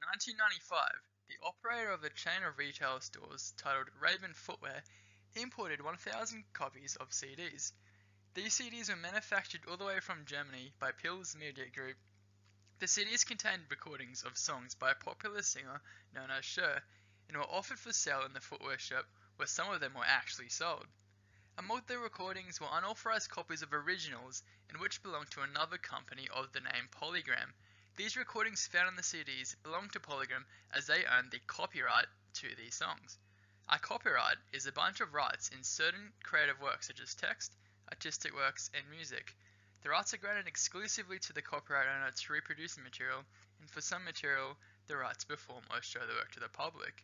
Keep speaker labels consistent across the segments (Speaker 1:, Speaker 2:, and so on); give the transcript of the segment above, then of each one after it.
Speaker 1: In 1995, the operator of a chain of retail stores titled Raben Footwear imported 1,000 copies of CDs. These CDs were manufactured all the way from Germany by Pils Media Group. The CDs contained recordings of songs by a popular singer known as Cher and were offered for sale in the footwear shop, where some of them were actually sold. Among the recordings were unauthorized copies of originals in which belonged to another company of the name Polygram. These recordings found in the CDs belonged to Polygram as they owned the copyright to these songs. A copyright is a bunch of rights in certain creative works such as text, artistic works, and music. The rights are granted exclusively to the copyright owner to reproduce the material, and for some material, the rights perform or show the work to the public.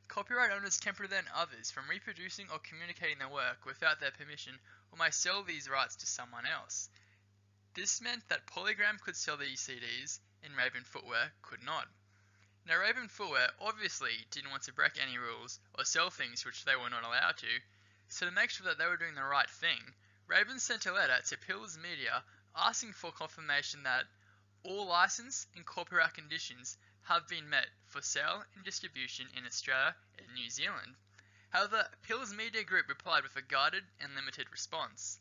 Speaker 1: Copyright owners can prevent others from reproducing or communicating their work without their permission, or may sell these rights to someone else. This meant that Polygram could sell these CDs, and Raben Footwear could not. Now, Raben Footwear obviously didn't want to break any rules or sell things which they were not allowed to, so to make sure that they were doing the right thing, Raben sent a letter to Pils Media asking for confirmation that all license and copyright conditions have been met for sale and distribution in Australia and New Zealand. However, Pils Media Group replied with a guarded and limited response.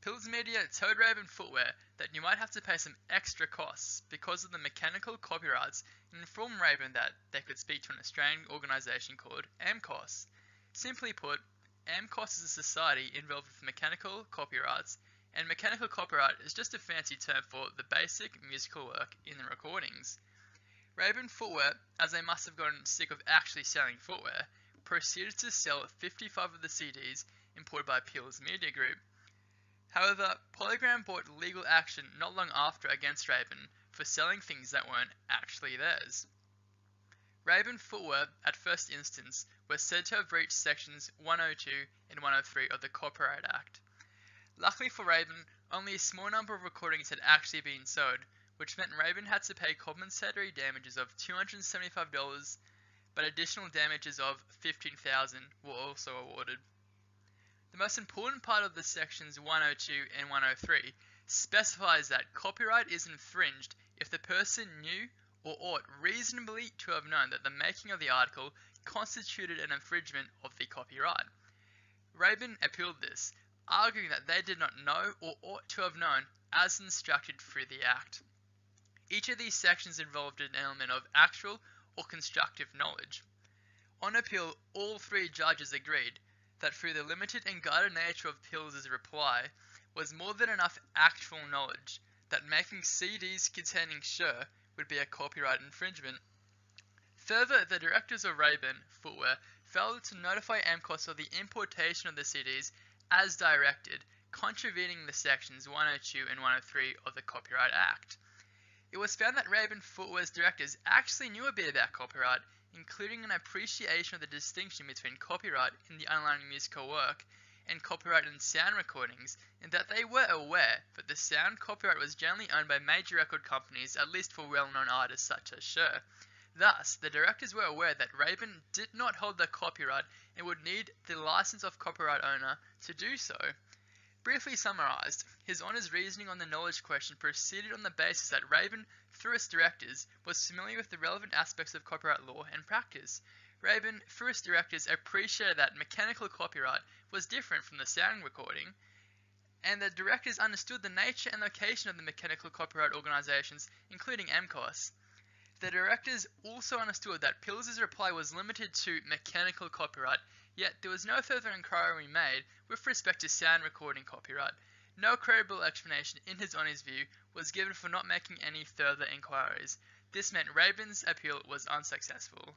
Speaker 1: Pils Media told Raben Footwear that you might have to pay some extra costs because of the mechanical copyrights and informed Raben that they could speak to an Australian organisation called AMCOS. Simply put, AMCOS is a society involved with mechanical copyrights, and mechanical copyright is just a fancy term for the basic musical work in the recordings. Raben Footwear, as they must have gotten sick of actually selling footwear, proceeded to sell 55 of the CDs imported by Pils Media Group. However, Polygram brought legal action not long after against Raben for selling things that weren't actually theirs. Raben Footwear, at first instance, were said to have breached sections 102 and 103 of the Copyright Act. Luckily for Raben, only a small number of recordings had actually been sold, which meant Raben had to pay compensatory damages of $275, but additional damages of $15,000 were also awarded. The most important part of the sections 102 and 103 specifies that copyright is infringed if the person knew or ought reasonably to have known that the making of the article constituted an infringement of the copyright. Raben appealed this, arguing that they did not know or ought to have known as instructed through the Act. Each of these sections involved an element of actual or constructive knowledge. On appeal, all three judges agreed that through the limited and guarded nature of Pils' reply was more than enough actual knowledge that making CDs containing Cher would be a copyright infringement. Further, the directors of Raben Footwear failed to notify AMCOS of the importation of the CDs as directed, contravening the sections 102 and 103 of the Copyright Act. It was found that Raben Footwear's directors actually knew a bit about copyright, including an appreciation of the distinction between copyright in the underlying musical work and copyright in sound recordings, and that they were aware that the sound copyright was generally owned by major record companies, at least for well-known artists such as Cher. Thus, the directors were aware that Raben did not hold the copyright and would need the license of copyright owner to do so. Briefly summarized, His Honour's reasoning on the knowledge question proceeded on the basis that Raben, through its directors, was familiar with the relevant aspects of copyright law and practice. Raben, through its directors, appreciated that mechanical copyright was different from the sound recording, and the directors understood the nature and location of the mechanical copyright organisations, including AMCOS. The directors also understood that Pils' reply was limited to mechanical copyright, yet there was no further inquiry made with respect to sound recording copyright. No credible explanation, in His Honour's view, was given for not making any further inquiries. This meant Raben's appeal was unsuccessful.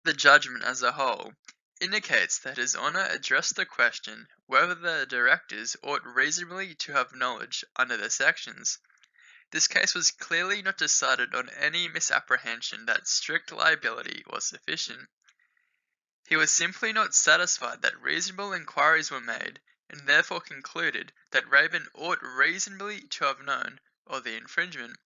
Speaker 1: The judgment as a whole indicates that His Honour addressed the question whether the directors ought reasonably to have knowledge under the sections. This case was clearly not decided on any misapprehension that strict liability was sufficient. He was simply not satisfied that reasonable inquiries were made, and therefore concluded that Raben ought reasonably to have known of the infringement.